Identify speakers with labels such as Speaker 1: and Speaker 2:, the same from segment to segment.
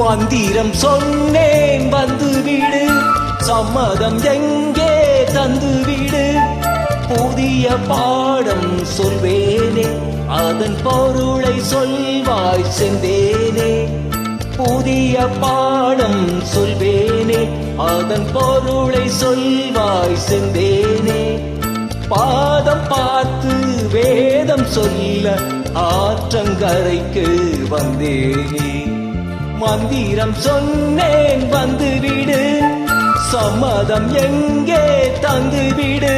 Speaker 1: மந்திரம் சொன்னேன் வந்துவிடு, சம்மதம் எங்கே தந்துவிடு. புதிய பாடம் சொல்வேனே, அதன் பொருளை சொல்வாய் செந்தேனே. புதிய பாடம் சொல்வேனே, அதன் பொருளை சொல்வாய் செந்தேனே. பாதம் பார்த்து வேதம் சொல்ல ஆற்றங்கரைக்கு வந்தேனே. மந்திரம் சொன்னேன் வந்துவிடு, சம்மதம் எங்கே தந்துவிடு.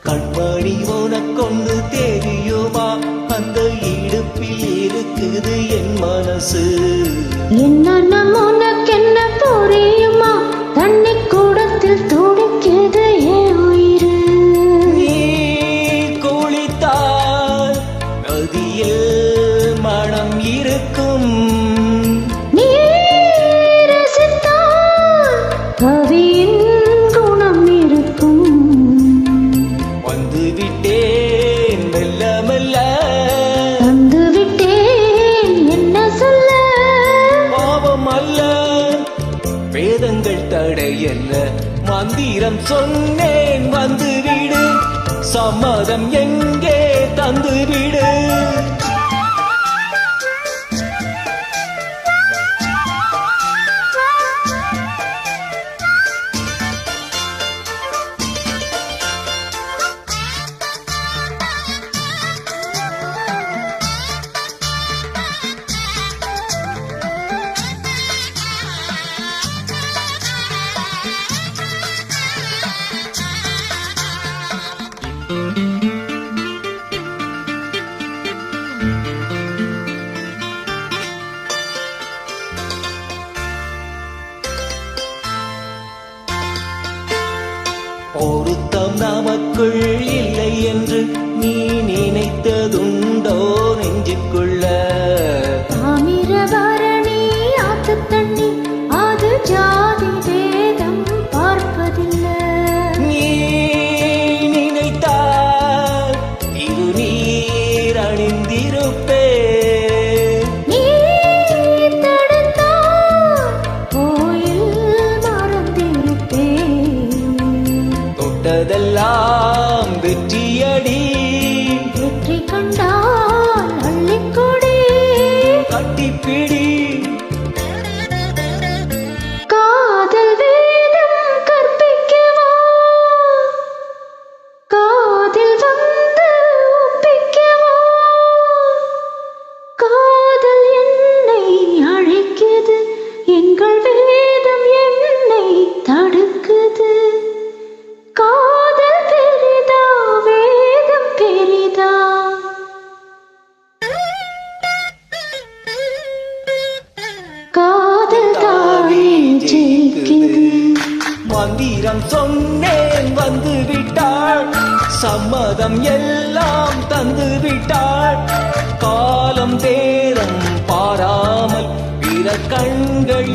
Speaker 1: கண்மணி உனக்கொண்டு தெரியுமா, அந்த இடுப்பில் இருக்குது என் மனசு.
Speaker 2: என்ன உனக்கென்ன புரியுமா, தண்ணி கூடத்தில் துடிக்குது என் உயிரு.
Speaker 1: நீ குளித்தால் நதியில் மனம் இருக்கும்,
Speaker 2: நீ ரசித்தால் கவியின் குணம் இருக்கும்.
Speaker 1: வந்துவிட்டேன் மெல்ல மெல்ல,
Speaker 2: தந்துவிட்டேன் என்ன சொல்ல.
Speaker 1: பாவம் அல்ல வேதங்கள் தடையல்ல. மந்திரம் சொன்னேன் வந்துவிடு, சம்மதம் எங்கே தந்துவிடு. பொருத்தம் நமக்குள் இல்லை என்று நீ நினைத்ததுண்டோ நெஞ்சுக்குள்ள.
Speaker 2: தாமிரபரணி ஆத்து தண்ணி, அது ஜாதி வேதம் பார்ப்பதில்லை.
Speaker 1: நீ நினைத்தால் திருநீர் அணிந்திருப்பே,
Speaker 2: நீ தடுத்தால் கோயில் மறந்திருப்பேன்.
Speaker 1: தொட்டதெல்லாம் வெற்றியடி,
Speaker 2: வெற்றி கண்டால் அள்ளிக்கொடி.
Speaker 1: கட்டிப்பிடி.
Speaker 2: காதல் வேதம் கற்பிக்கவா, காதில் வந்து ஒப்பிக்கவா. காதல் என்னை அழைக்குது, எங்கள் வேதம் என்னை தடுக்குது. காதல் பெரிதா வேதம் பெரிதா. காதல் தானே ஜெயிக்குது.
Speaker 1: மந்திரம் சொன்னேன் வந்து விட்டாள், சம்மதம் எல்லாம் தந்து விட்டாள். காலம் தேரம் பாராமல் பிற கண்கள்